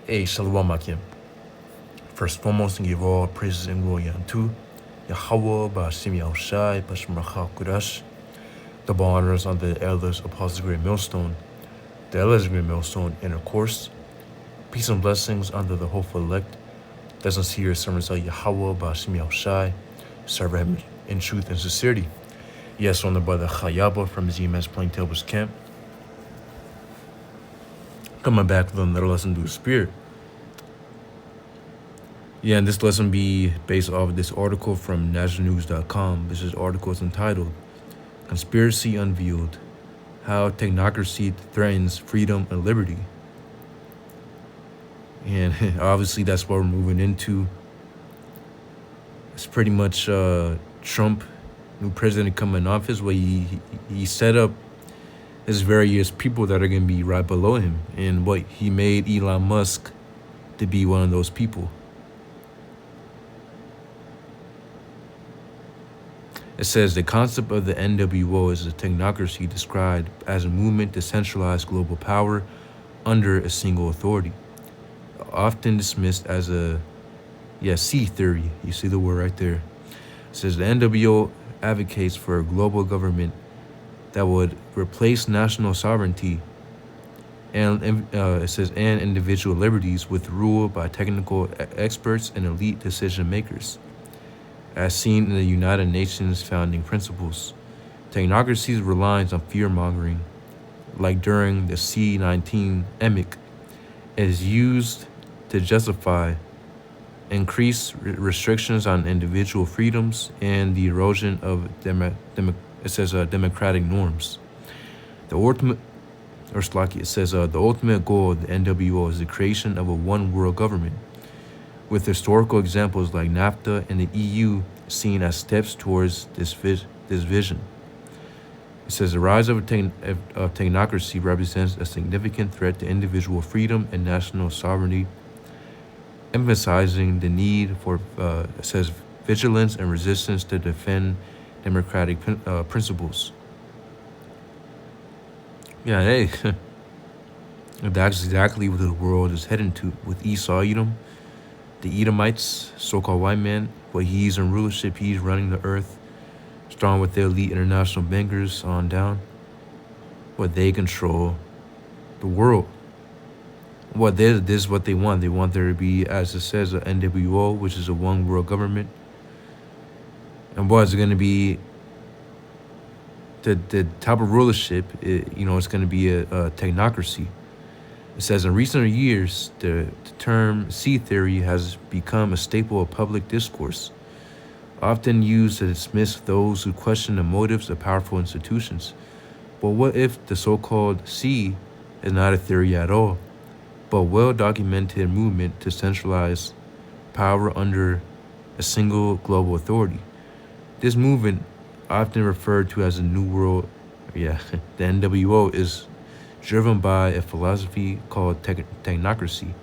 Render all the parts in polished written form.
Shalom Akim. First and foremost, and give all praises and glory unto Yahweh, Ba'ashim Yahushai, B'Shem Racha Kudash. Double honors on the elders, apostles, great millstone, the elders, great millstone, inner course. Peace and blessings under the hopeful elect. That sincere servants of Yahweh, Ba'ashim Yahushai, serve him in truth and sincerity. Yes, on the brother Chayaba from ZMS Plain Tables Camp. Coming back with another lesson through the Spirit. Yeah, and this lesson be based off of this article from nationalnews.com. This article is entitled, Conspiracy Unveiled, How Technocracy Threatens Freedom and Liberty. And obviously that's what we're moving into. It's pretty much Trump, new president coming in office, where he set up his various people that are going to be right below him. And what he made Elon Musk to be one of those people. It says the concept of the NWO is a technocracy described as a movement to centralize global power under a single authority, often dismissed as a C theory. You see the word right there. It says the NWO advocates for a global government that would replace national sovereignty and it says and individual liberties with rule by technical experts and elite decision makers. As seen in the United Nations founding principles, technocracy's reliance on fear-mongering, like during the C-19 EMIC, is used to justify increased restrictions on individual freedoms and the erosion of democratic norms. The ultimate goal of the NWO is the creation of a one-world government, with historical examples like NAFTA and the EU seen as steps towards this vision. It says the rise of technocracy represents a significant threat to individual freedom and national sovereignty, emphasizing the need for, vigilance and resistance to defend democratic principles. Yeah, hey, that's exactly what the world is heading to with Esau Edom. The Edomites, so-called white man, what he's in rulership, he's running the earth, strong with their elite international bankers on down. What they control the world. This is what they want. They want there to be, as it says, an NWO, which is a one world government. And what is going to be the type of rulership? It's going to be a technocracy. It says in recent years, the term C theory has become a staple of public discourse, often used to dismiss those who question the motives of powerful institutions. But what if the so-called C is not a theory at all, but a well-documented movement to centralize power under a single global authority? This movement, often referred to as the New World, the NWO, is driven by a philosophy called technocracy,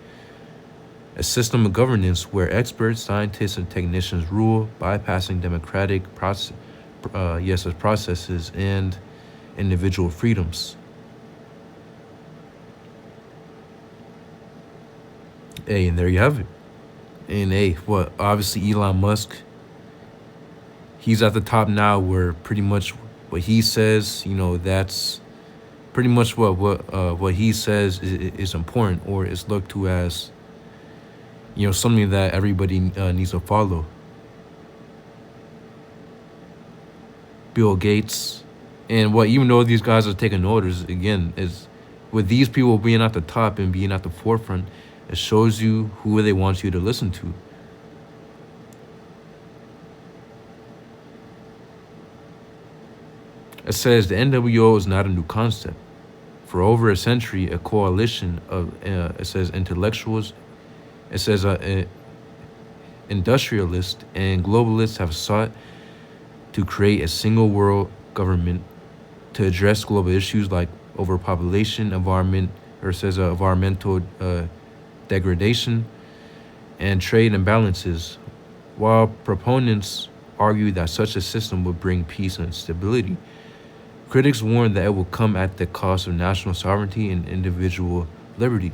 a system of governance where experts, scientists, and technicians rule, bypassing democratic processes and individual freedoms. Hey, and there you have it. And obviously Elon Musk, he's at the top now, where pretty much what he says, that's pretty much what he says is important, or is looked to as, something that everybody needs to follow. Bill Gates, and even though these guys are taking orders, again, is with these people being at the top and being at the forefront, it shows you who they want you to listen to. It says the NWO is not a new concept. For over a century, a coalition of, intellectuals, industrialists and globalists have sought to create a single world government to address global issues like overpopulation, environmental degradation, and trade imbalances, while proponents argue that such a system would bring peace and stability. Critics warn that it will come at the cost of national sovereignty and individual liberty.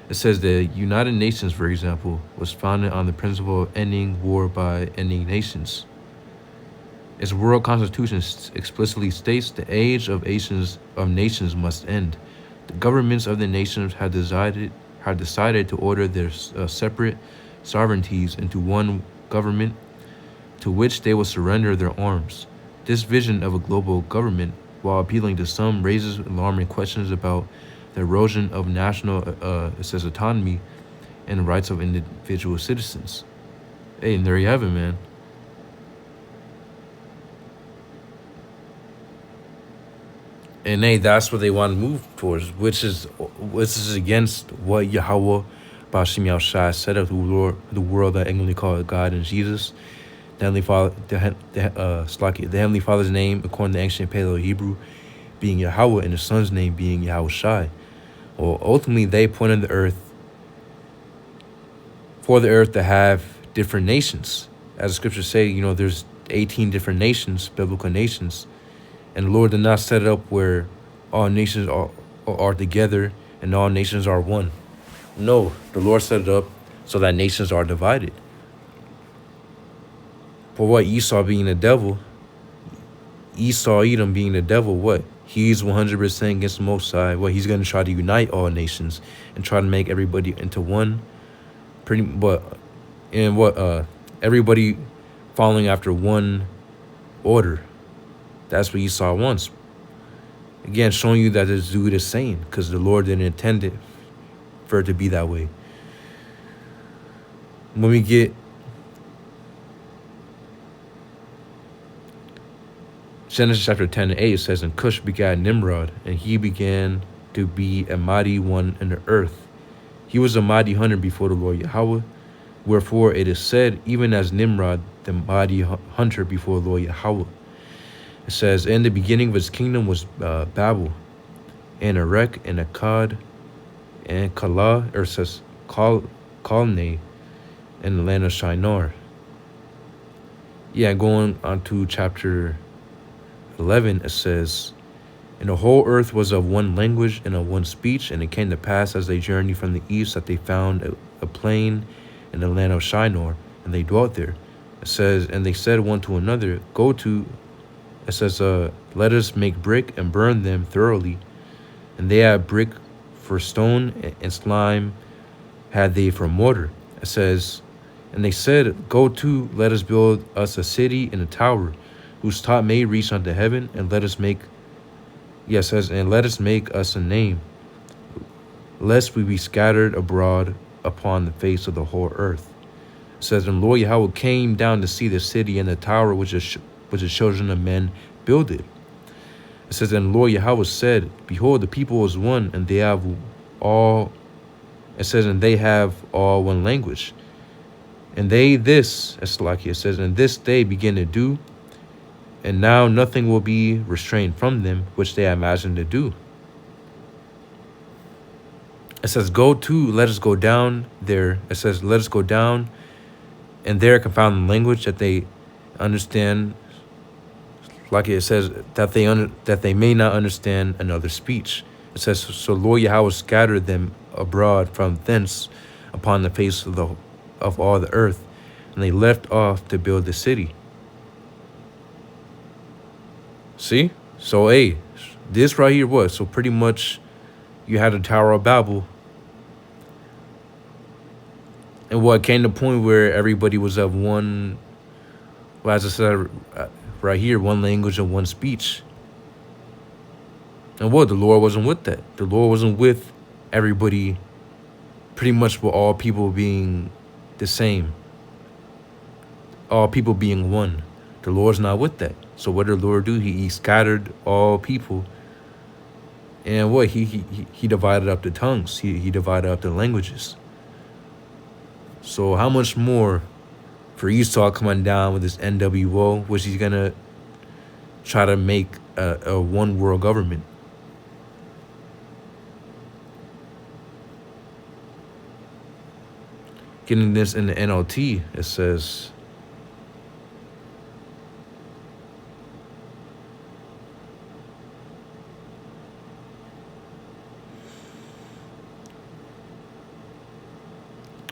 It says the United Nations, for example, was founded on the principle of ending war by ending nations. Its world constitution explicitly states the age of nations must end. The governments of the nations have decided to order their separate sovereignties into one government to which they will surrender their arms. This vision of a global government, while appealing to some, raises alarming questions about the erosion of national autonomy and the rights of individual citizens. Hey, and there you have it, man. And hey, that's what they want to move towards, which is against what Yahweh Bashim Yahushua said of the world that English call God and Jesus. The Heavenly Father, the Heavenly Father's name, according to ancient Paleo Hebrew, being Yahweh, and the Son's name being Yahushai. Well, ultimately, they pointed the earth for the earth to have different nations. As the scriptures say, there's 18 different nations, biblical nations. And the Lord did not set it up where all nations are together and all nations are one. No, the Lord set it up so that nations are divided. For what? Esau being the devil, Edom being the devil, what? He's 100% against the Most High. What? He's going to try to unite all nations and try to make everybody into one. Everybody following after one order. That's what Esau wants. Again, showing you that this dude is sane because the Lord didn't intend it for it to be that way. When we get Genesis chapter 10 and 8, it says, and Cush begat Nimrod, and he began to be a mighty one in the earth. He was a mighty hunter before the Lord Yahweh. Wherefore it is said, even as Nimrod, the mighty hunter before the Lord Yahweh. It says, in the beginning of his kingdom was Babel, and Erech, and Akkad, and Kala, or it says Kalne, in the land of Shinar. Yeah, going on to chapter 11, it says, and the whole earth was of one language and of one speech, and it came to pass as they journeyed from the east that they found a plain in the land of Shinar, and they dwelt there. It says, and they said one to another, it says, let us make brick and burn them thoroughly. And they had brick for stone, and slime had they for mortar. It says, and they said, let us build us a city and a tower, whose top may reach unto heaven, and let us make, and let us make us a name, lest we be scattered abroad upon the face of the whole earth. It says, and Lord Yahweh came down to see the city and the tower which the children of men builded. It says, and Lord Yahweh said, behold, the people is one, and they have all, it says, and they have all one language. And it says, and this they begin to do, and now nothing will be restrained from them, which they imagine to do. It says, let us go down there. It says, let us go down, and there confound the language that they understand. Like it says, that they may not understand another speech. It says, so Lord Yahweh scattered them abroad from thence upon the face of all the earth, and they left off to build the city. See? So, hey, this right here was, so pretty much you had the Tower of Babel. And what came to the point where everybody was of one, well, as I said right here, one language and one speech. And what? The Lord wasn't with that. The Lord wasn't with everybody, pretty much with all people being the same. All people being one. The Lord's not with that. So what did the Lord do? He scattered all people. And what? He divided up the tongues. He divided up the languages. So how much more for Esau coming down with this NWO, which he's going to try to make a one world government? Getting this in the NLT, it says,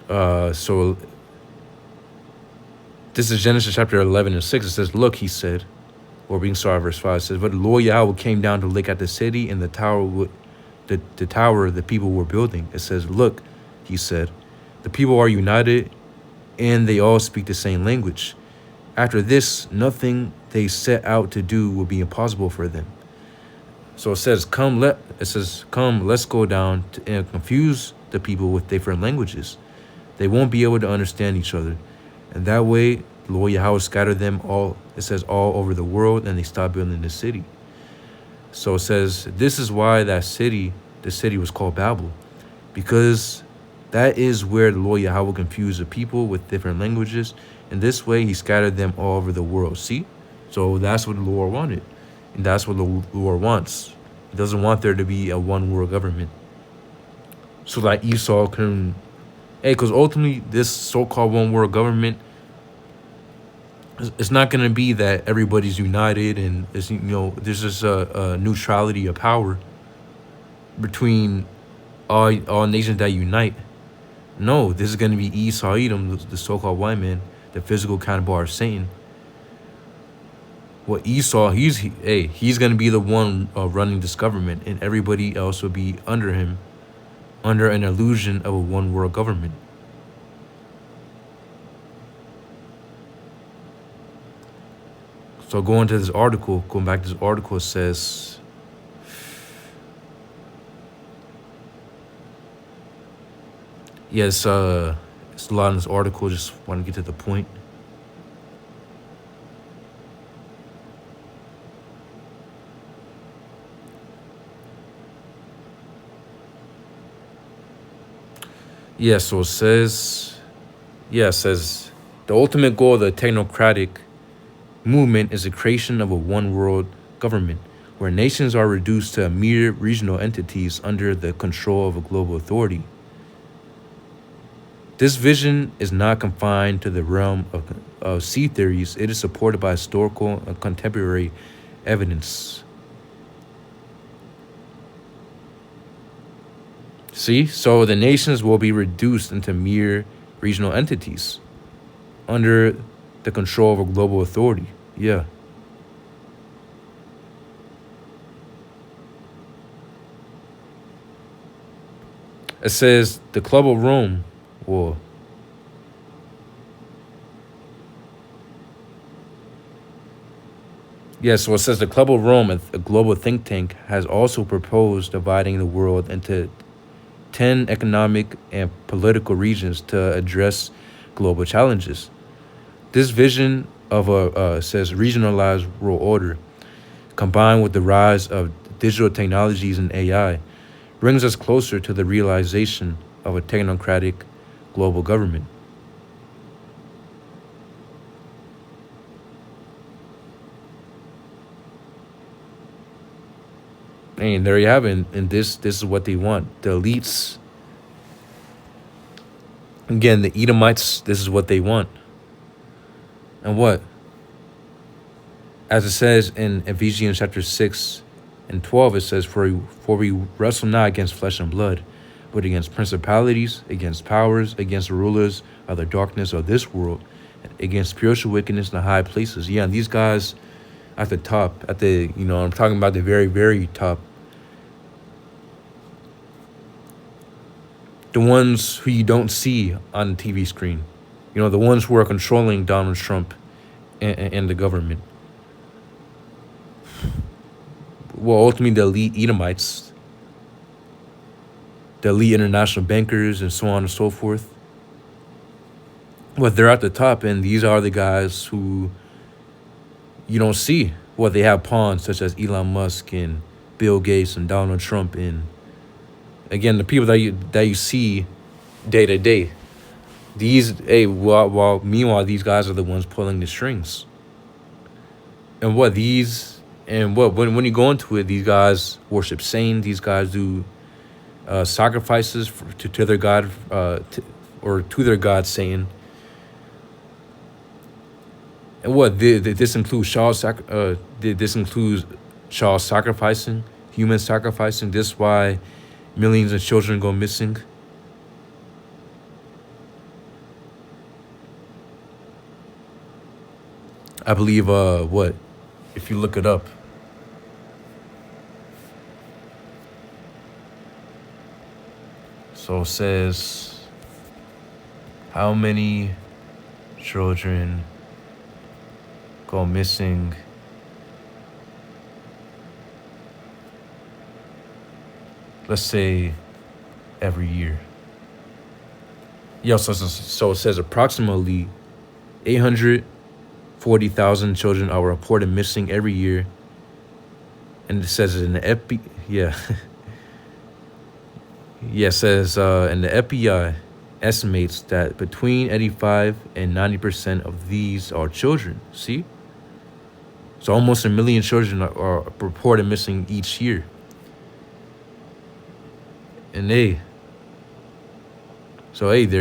So this is Genesis chapter 11 and 6. It says, "Look," he said, or being sorry, verse 5 says, "But the Lord Yahweh came down to look at the city and the tower, the tower the people were building." It says, "Look," he said, "the people are united and they all speak the same language. After this, nothing they set out to do will be impossible for them." So it says, "Come, let's go down and confuse the people with different languages. They won't be able to understand each other. And that way, the Lord Yahweh scattered them all," it says, "all over the world, and they stopped building the city." So it says, this is why the city was called Babel, because that is where the Lord Yahweh confused the people with different languages. And this way, he scattered them all over the world. See? So that's what the Lord wanted. And that's what the Lord wants. He doesn't want there to be a one world government. So like Esau can, because ultimately this so-called one world government, it's not going to be that everybody's united and it's, there's just a neutrality of power between all nations that unite. No, this is going to be Esau, Edom, the so-called white man, the physical counterpart of Satan. Well, Esau, he's going to be the one running this government, and everybody else will be under him, under an illusion of a one world government. So going back to this article, it says, it's a lot in this article. Just want to get to the point. So it says, the ultimate goal of the technocratic movement is the creation of a one world government where nations are reduced to mere regional entities under the control of a global authority. This vision is not confined to the realm of sea theories. It is supported by historical and contemporary evidence. See, so the nations will be reduced into mere regional entities under the control of a global authority. Yeah. It says the Club of Rome will. So it says the Club of Rome, a global think tank, has also proposed dividing the world into 10 economic and political regions to address global challenges. This vision of says regionalized world order, combined with the rise of digital technologies and AI, brings us closer to the realization of a technocratic global government. And there you have it. And this is what they want. The elites, again, the Edomites, this is what they want. And what? As it says in Ephesians chapter 6 and 12, it says, For we wrestle not against flesh and blood, but against principalities, against powers, against rulers of the darkness of this world, against spiritual wickedness in the high places. And these guys at the top, I'm talking about the very, very top. The ones who you don't see on the TV screen. The ones who are controlling Donald Trump and the government. Well, ultimately, the elite Edomites, the elite international bankers, and so on and so forth. But they're at the top, and these are the guys who you don't see. Well, they have pawns such as Elon Musk and Bill Gates and Donald Trump, and again, the people that you see day to day. Meanwhile, these guys are the ones pulling the strings. And when you go into it, these guys worship Satan. These guys do sacrifices to their god, to their god Satan. And this includes child sacrificing, human sacrificing. This is why millions of children go missing. I believe what if you look it up. So it says how many children go missing let's say every year. So it says approximately 840,000 children are reported missing every year. And it says in the yeah. Yeah, it says and the FBI estimates that between 85 and 90% of these are children. See? So almost 1 million children are reported missing each year. And there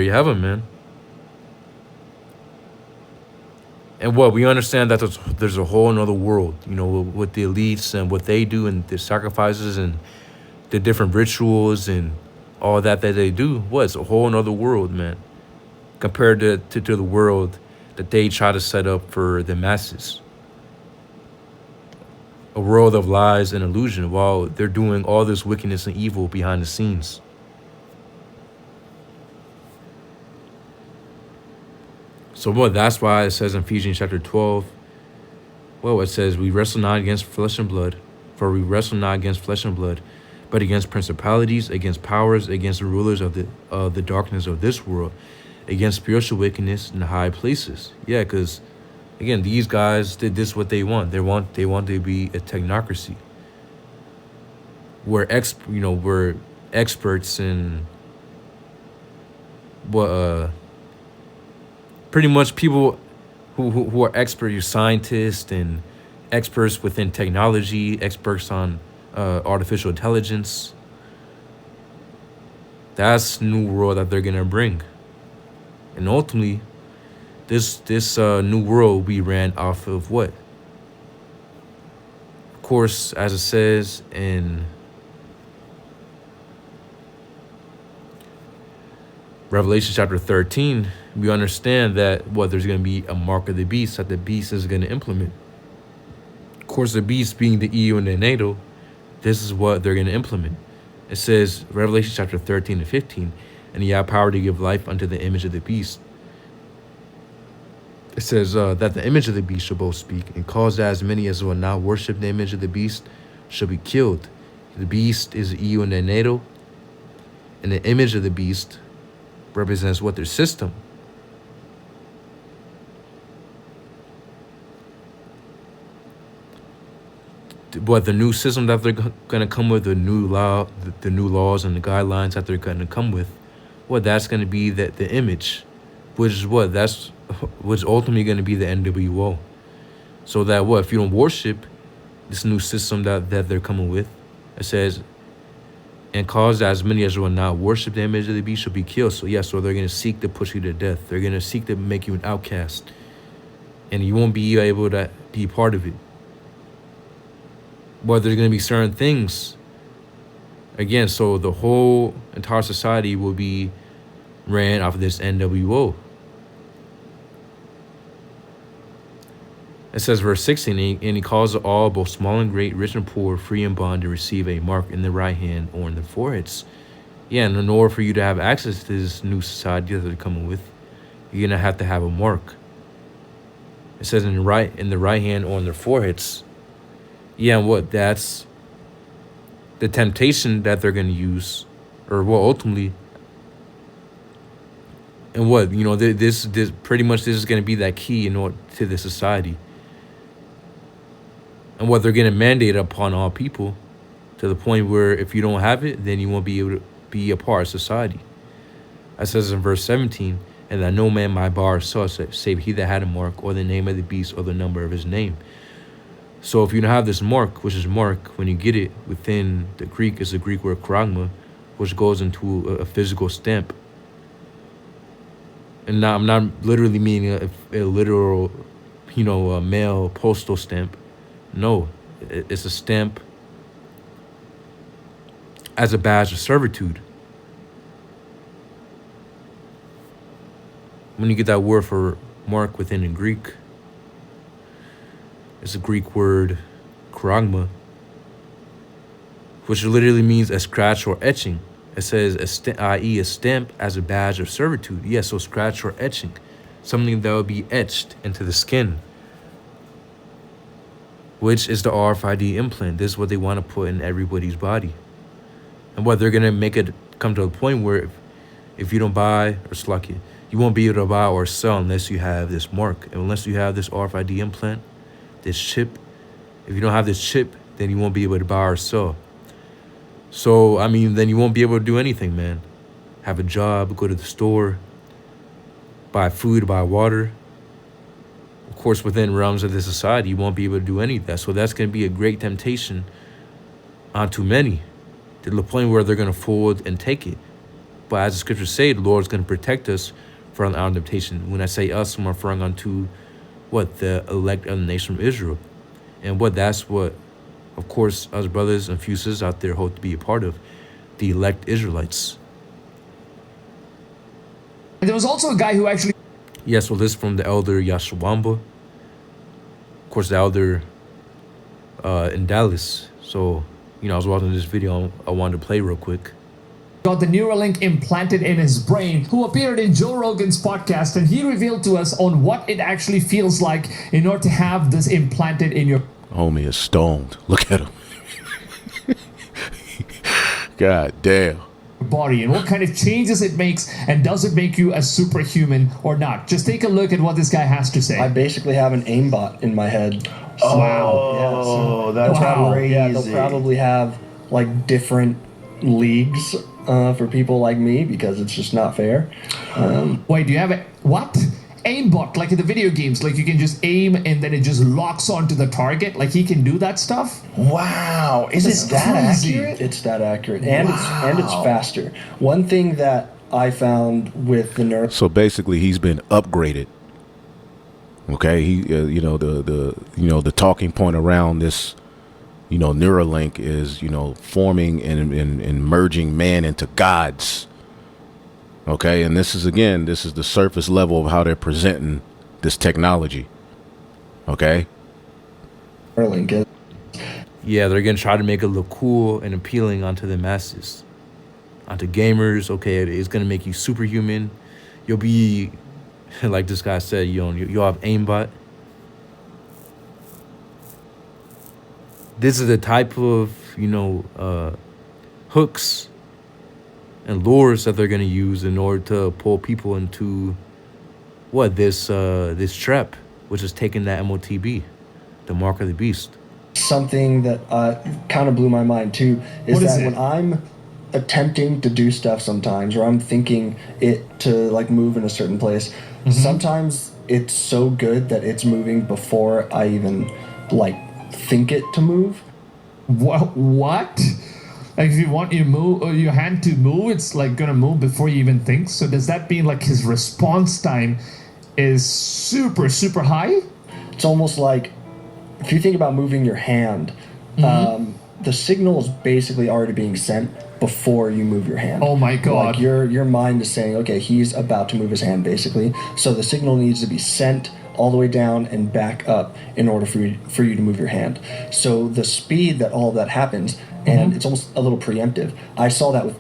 you have it, man. And what we understand that there's a whole another world, with the elites and what they do and the sacrifices and the different rituals and all that they do. It's a whole another world, man, compared to the world that they try to set up for the masses. A world of lies and illusion while they're doing all this wickedness and evil behind the scenes. So that's why it says in Ephesians chapter 12, it says, we wrestle not against flesh and blood, for we wrestle not against flesh and blood, but against principalities, against powers, against the rulers of the darkness of this world, against spiritual wickedness in the high places. Yeah, because again, these guys did this what they want. They want to be a technocracy. We're experts in what pretty much people who are experts, you're scientists and experts within technology, experts on artificial intelligence. That's the new world that they're gonna bring, and ultimately, this new world will be ran off of what? Of course, as it says in Revelation chapter 13, we understand that there's going to be a mark of the beast that the beast is going to implement. Of course, the beast being the EU and the NATO, this is what they're going to implement. It says, Revelation chapter 13 and 15, and he had power to give life unto the image of the beast. It says that the image of the beast shall both speak, and cause that as many as will not worship the image of the beast shall be killed. The beast is the EU and the NATO, and the image of the beast represents what? Their system. But the new system that they're going to come with, the new laws and the guidelines that they're going to come with, that's going to be the image, which is that's what's ultimately going to be the NWO. So that if you don't worship this new system that they're coming with, it says, and cause as many as will not worship the image of the beast shall be killed. So so they're going to seek to put you to death. They're going to seek to make you an outcast, and you won't be able to be part of it. But there's going to be certain things, again, so the whole entire society will be ran off of this NWO. It says, verse 16, and he calls all, both small and great, rich and poor, free and bond, to receive a mark in the right hand or in their foreheads. Yeah, and in order for you to have access to this new society that they're coming with, you're going to have a mark. It says in the right hand or in their foreheads. Yeah, and that's the temptation that they're going to use, or ultimately, and this pretty much this is going to be that key in order to the society, and they're going to mandate upon all people, to the point where if you don't have it, then you won't be able to be a part of society. It says in verse 17, and that no man might bar such, save he that had a mark, or the name of the beast, or the number of his name. So if you don't have this mark, which is mark, when you get it within the Greek, is the Greek word charagma, which goes into a physical stamp. And I'm not literally meaning a literal, a mail postal stamp. No, it's a stamp as a badge of servitude. When you get that word for mark within the Greek, It's a Greek word, charagma, which literally means a scratch or etching. It says, i.e., a stamp as a badge of servitude. Yes, so scratch or etching, something that will be etched into the skin, which is the RFID implant. This is what they want to put in everybody's body. And what they're going to make it come to a point where if you don't buy, or slack it, you won't be able to buy or sell unless you have this mark. And unless you have this RFID implant, this chip, if you don't have this chip, then you won't be able to buy or sell. So, I mean, then you won't be able to do anything, man. Have a job, go to the store, buy food, buy water. Of course, within realms of this society, you won't be able to do any of that. So that's going to be a great temptation onto many, to the point where they're going to fold and take it. But as the scriptures say, the Lord is going to protect us from our temptation. When I say us, I'm referring unto what? The elect of the nation of Israel. And that's what, of course, us brothers and sisters out there hope to be a part of, the elect Israelites. And there was also a guy who actually... Yes, well, this is from the elder Yashawamba. Of course, the elder in Dallas. So, you know, I was watching this video I wanted to play real quick. Got the Neuralink implanted in his brain, who appeared in Joe Rogan's podcast, and he revealed to us on what it actually feels like in order to have this implanted in your... Homie is stoned. Look at him. God damn. body and what kind of changes it makes, and does it make you a superhuman or not. Just take a look at what this guy has to say. I basically have an aimbot in my head. Oh, wow. Yeah, so that's crazy. Yeah, they'll probably have like different leagues for people like me, because it's just not fair. Wait, do you have a what? Aimbot, like in the video games, like you can just aim and then it just locks onto the target. Like he can do that stuff. Wow, is it that accurate? It's that accurate, and it's faster. One thing that I found with the So basically, he's been upgraded. Okay, he the talking point around this, Neuralink is forming and merging man into gods. Okay, and this is the surface level of how they're presenting this technology. Okay. Neuralink is. Yeah, they're gonna try to make it look cool and appealing onto the masses, onto gamers. Okay, it's gonna make you superhuman. You'll be, like this guy said, you'll have aimbot. This is the type of hooks and lures that they're gonna use in order to pull people into this trap, which is taking that MOTB, the mark of the beast. Something that kind of blew my mind too is that when I'm attempting to do stuff sometimes, or I'm thinking it to like move in a certain place, sometimes it's so good that it's moving before I even like think it to move. What? Like if you want your hand to move, it's like gonna move before you even think. So does that mean like his response time is super, super high? It's almost like if you think about moving your hand, the signal is basically already being sent before you move your hand. Oh my God. Like your mind is saying, okay, he's about to move his hand basically. So the signal needs to be sent all the way down and back up in order for you to move your hand. So the speed that all of that happens, and it's almost a little preemptive. I saw that with...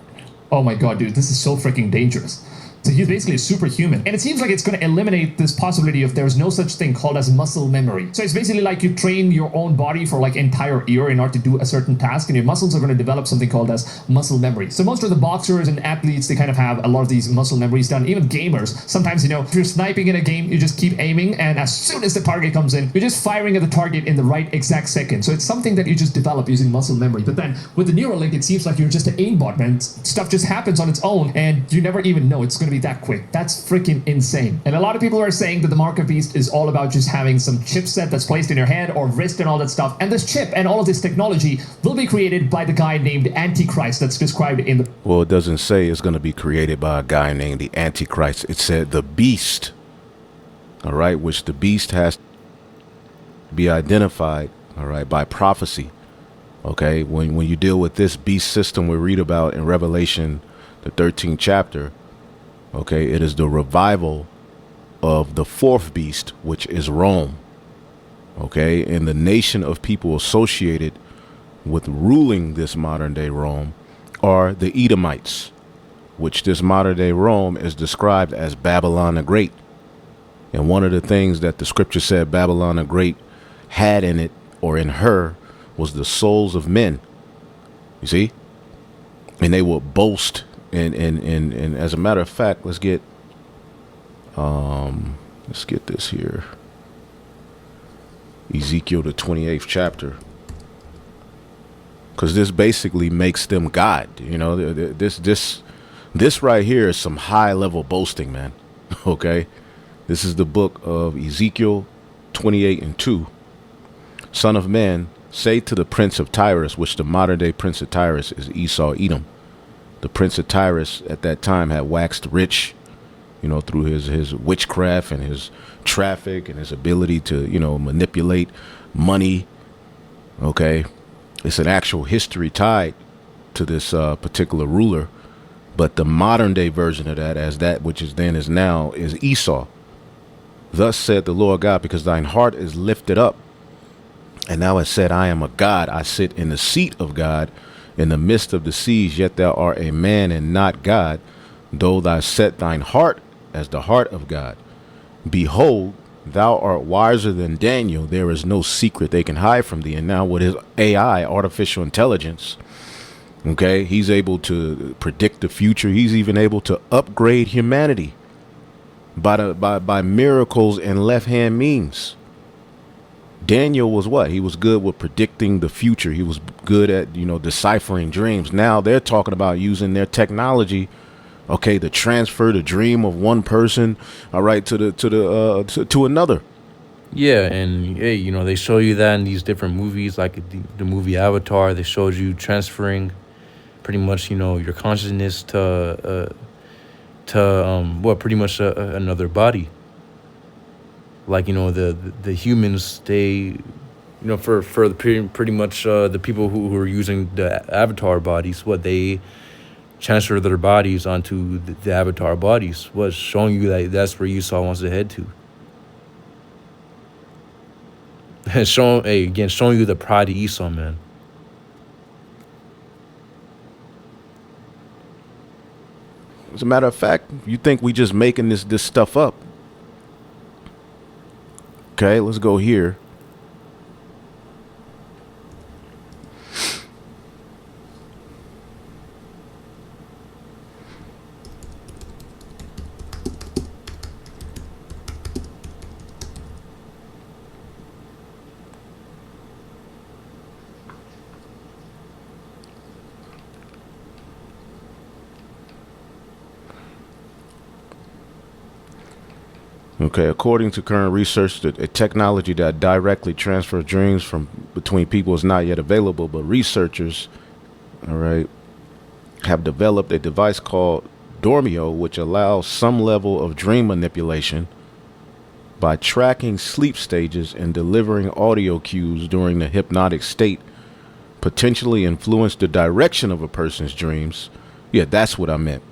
Oh my God, dude, this is so freaking dangerous. So he's basically a superhuman. And it seems like it's going to eliminate this possibility of there's no such thing called as muscle memory. So it's basically like you train your own body for like entire year in order to do a certain task, and your muscles are going to develop something called as muscle memory. So most of the boxers and athletes, they kind of have a lot of these muscle memories done. Even gamers, sometimes, if you're sniping in a game, you just keep aiming, and as soon as the target comes in, you're just firing at the target in the right exact second. So it's something that you just develop using muscle memory. But then with the Neuralink, it seems like you're just an aimbot, man. Stuff just happens on its own, and you never even know it's going to be that quick. That's freaking insane. And a lot of people are saying that the Mark of Beast is all about just having some chipset that's placed in your head or wrist and all that stuff. And this chip and all of this technology will be created by the guy named Antichrist that's described in the... Well, it doesn't say it's going to be created by a guy named the Antichrist. It said the beast. All right, which the beast has to be identified, all right, by prophecy. Okay, when you deal with this beast system we read about in Revelation, the 13th chapter, okay, it is the revival of the fourth beast, which is Rome. Okay, and the nation of people associated with ruling this modern day Rome are the Edomites, which this modern day Rome is described as Babylon the Great. And one of the things that the scripture said Babylon the Great had in it, or in her, was the souls of men. You see? And they will boast. And as a matter of fact, let's get this here. Ezekiel, the 28th chapter. Because this basically makes them God. You know, this right here is some high level boasting, man. Okay. This is the book of Ezekiel 28:2. Son of man, say to the prince of Tyrus, which the modern day prince of Tyrus is Esau, Edom. The prince of Tyrus at that time had waxed rich, you know, through his witchcraft and his traffic and his ability to, you know, manipulate money. Okay. It's an actual history tied to this particular ruler. But the modern day version of that, as that which is then is now, is Esau. Thus said the Lord God, because thine heart is lifted up. And now it said, I am a God. I sit in the seat of God in the midst of the seas, yet thou art a man and not God, though thou set thine heart as the heart of God. Behold, thou art wiser than Daniel. There is no secret they can hide from thee. And now with his AI, artificial intelligence, okay, he's able to predict the future. He's even able to upgrade humanity by miracles and left-hand means. Daniel was what? He was good with predicting the future. He was good at, you know, deciphering dreams. Now they're talking about using their technology, okay, to transfer the dream of one person, all right, to another. Yeah, and hey, you know, they show you that in these different movies, like the movie Avatar. They showed you transferring pretty much, you know, your consciousness to pretty much another body. Like, you know, the humans, they, you know, for the pretty much the people who are using the avatar bodies, they transfer their bodies onto the avatar bodies, was showing you that that's where Esau wants to head to. And showing you the pride of Esau, man. As a matter of fact, you think we just making this stuff up? Okay, let's go here. Okay, according to current research, the technology that directly transfers dreams from between people is not yet available, but researchers, all right, have developed a device called Dormio, which allows some level of dream manipulation by tracking sleep stages and delivering audio cues during the hypnotic state, potentially influence the direction of a person's dreams. Yeah, that's what I meant.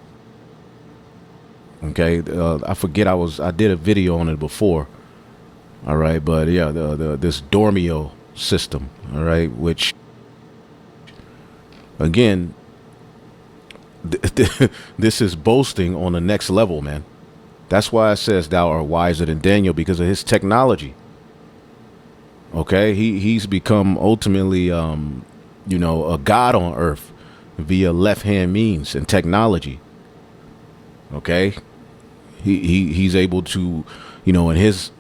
Okay, I forget I did a video on it before. All right, but yeah, this Dormio system, all right, which again, this is boasting on the next level, man. That's why it says thou art wiser than Daniel, because of his technology. Okay, he's become ultimately, you know, a god on earth via left-hand means and technology. Okay. He's able to, you know, in his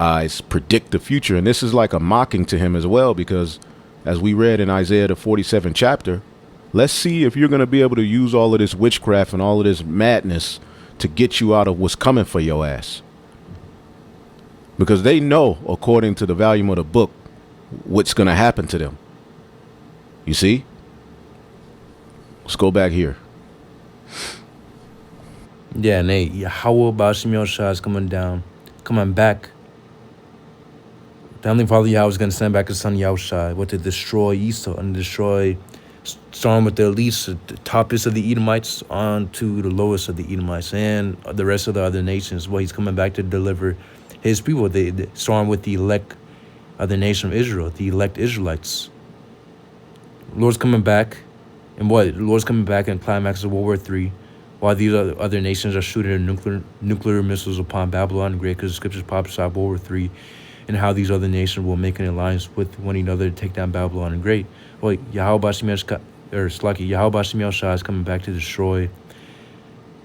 eyes, predict the future. And this is like a mocking to him as well, because as we read in Isaiah, the 47th chapter, let's see if you're going to be able to use all of this witchcraft and all of this madness to get you out of what's coming for your ass. Because they know, according to the volume of the book, what's going to happen to them. You see? Let's go back here. Yeah, and Yahweh Bashim Yoshai is coming back. The Heavenly Father Yahweh is going to send back his son Yahushai, to destroy Esau and destroy, starting with the least, the toppest of the Edomites on to the lowest of the Edomites and the rest of the other nations. He's coming back to deliver his people. They starting with the elect of the nation of Israel, the elect Israelites. Lord's coming back, and what? Lord's coming back in climax of World War III, while these other nations are shooting their nuclear missiles upon Babylon the Great, because the scriptures prophesy World War III, and how these other nations will make an alliance with one another to take down Babylon the Great. Well, Yahweh Shai is coming back to destroy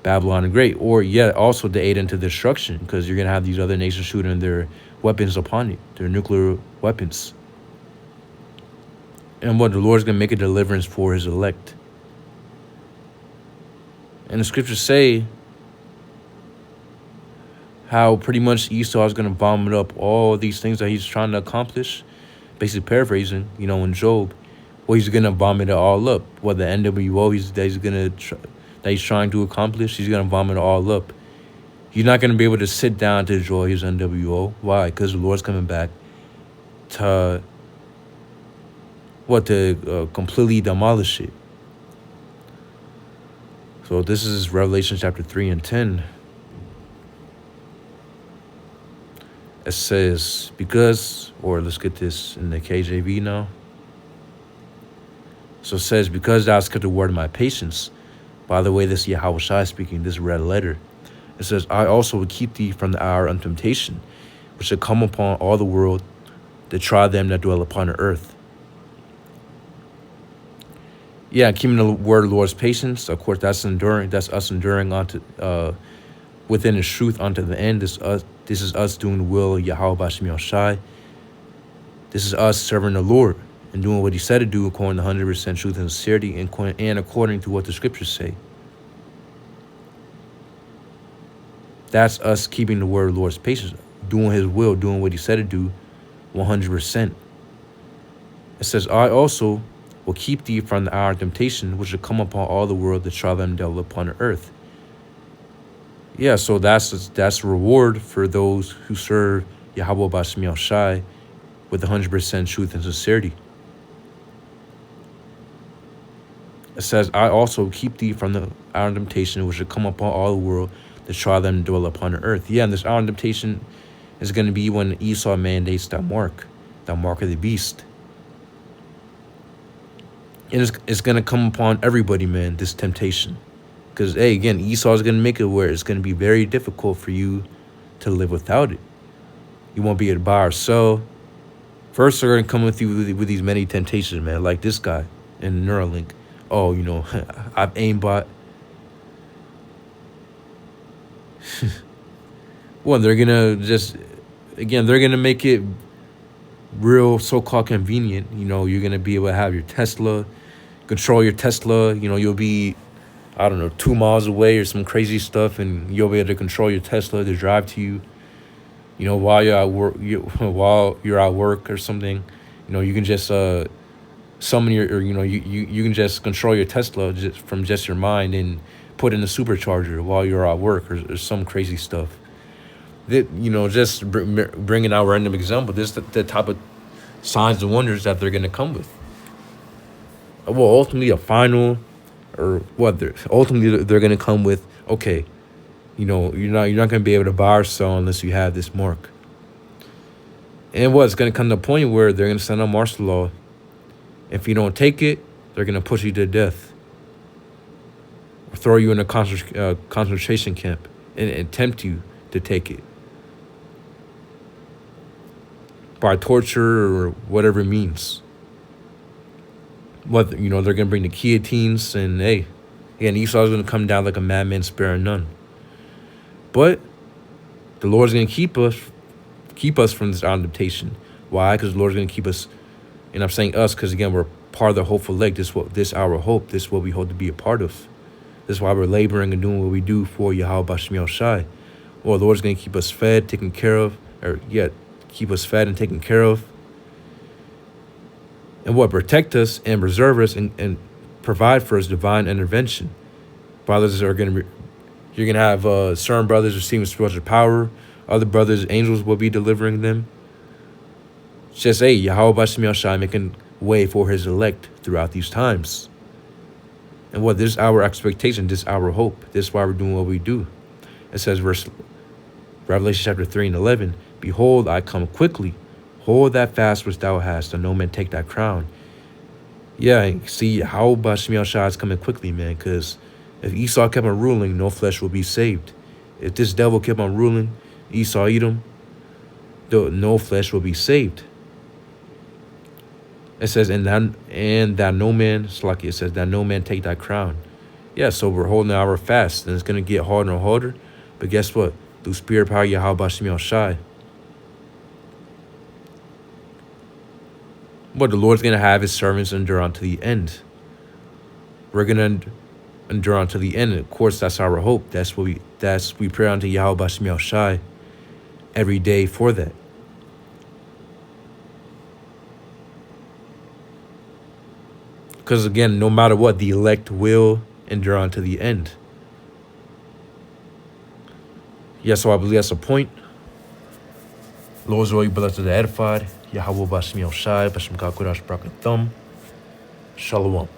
Babylon the Great, or also to aid into destruction, because you're going to have these other nations shooting their weapons upon it, their nuclear weapons. And what? The Lord's going to make a deliverance for his elect. And the scriptures say how pretty much Esau is going to vomit up all these things that he's trying to accomplish. Basically paraphrasing, in Job. Well, he's going to vomit it all up. What the NWO that he's trying to accomplish, he's going to vomit it all up. He's not going to be able to sit down to enjoy his NWO. Why? Because the Lord's coming back to completely demolish it. So this is Revelation chapter 3 and 10. It says, let's get this in the KJV now. So it says, because thou hast kept the word of my patience. By the way, this is Yahweh Shai speaking, this red letter. It says, I also will keep thee from the hour of temptation, which shall come upon all the world, to try them that dwell upon the earth. Yeah, keeping the word of the Lord's patience. Of course, that's enduring. That's us enduring onto within His truth unto the end. This is us doing the will of Yahweh Bashim Shai. This is us serving the Lord and doing what He said to do according to 100% truth and sincerity, and according to what the scriptures say. That's us keeping the word of the Lord's patience, doing His will, doing what He said to do, 100%. It says, I also will keep thee from the hour of temptation, which will come upon all the world to try them that dwell upon the earth. Yeah, so that's a reward for those who serve Yahweh Bashim Shai with 100% truth and sincerity. It says, I also keep thee from the hour of temptation, which will come upon all the world to try them to dwell upon the earth. Yeah, and this hour of temptation is going to be when Esau mandates that mark of the beast. And it's going to come upon everybody, man, this temptation. Because, hey, again, Esau is going to make it where it's going to be very difficult for you to live without it. You won't be able to buy or sell. First, they're going to come with you with these many temptations, man, like this guy in Neuralink. Oh, I've aimbot. Well, they're going to make it real so-called convenient. You're going to be able to have your Tesla, control your Tesla. You'll be, 2 miles away or some crazy stuff, and you'll be able to control your Tesla to drive to you. While you're at work, while you're at work or something, you can just summon you can just control your Tesla from your mind and put in a supercharger while you're at work or some crazy stuff. That just bringing out a random example. This is the type of signs and wonders that they're gonna come with. Well, ultimately they're gonna come with. Okay, you're not gonna be able to buy or sell unless you have this mark. And it's gonna come to a point where they're gonna send out martial law. If you don't take it, they're gonna push you to death, or throw you in a concentration camp and tempt you to take it by torture or whatever means. They're gonna bring the guillotines, and Esau's gonna come down like a madman, sparing none. But the Lord's gonna keep us from this temptation. Why? Because the Lord's gonna keep us, and I'm saying us because again we're part of the hopeful elect. This our hope. This is what we hope to be a part of. This is why we're laboring and doing what we do for Yahweh Bashim Shai. Well, the Lord's gonna keep us fed, taken care of, keep us fed and taken care of. And protect us and preserve us and provide for us divine intervention. Brothers you're going to have certain brothers receiving spiritual power. Other brothers, angels will be delivering them. It's just, Yahweh Bashim Shai making way for His elect throughout these times. And this is our expectation, this is our hope. This is why we're doing what we do. It says, Revelation chapter 3 and 11, Behold, I come quickly. Hold that fast which thou hast, and no man take thy crown. Yeah, see how Bashim Yahushua is coming quickly, man, because if Esau kept on ruling, no flesh will be saved. If this devil kept on ruling, Esau, Edom, no flesh will be saved. It says, and that no man, Slaki, it says, that no man take thy crown. Yeah, so we're holding our fast, and it's going to get harder and harder. But guess what? Through spirit power, Yahweh Bashim Yahushua, but the Lord's going to have his servants endure unto the end. We're going to endure unto the end. And of course, that's our hope. We pray unto Yahweh Bashim Yahushua every day for that. Because again, no matter what, the elect will endure unto the end. Yeah, so I believe that's a point. Lord's will you blessed to the edified. Yahweh Bashim Yahushua, Bashim Kakurash Brakathum. Shalom.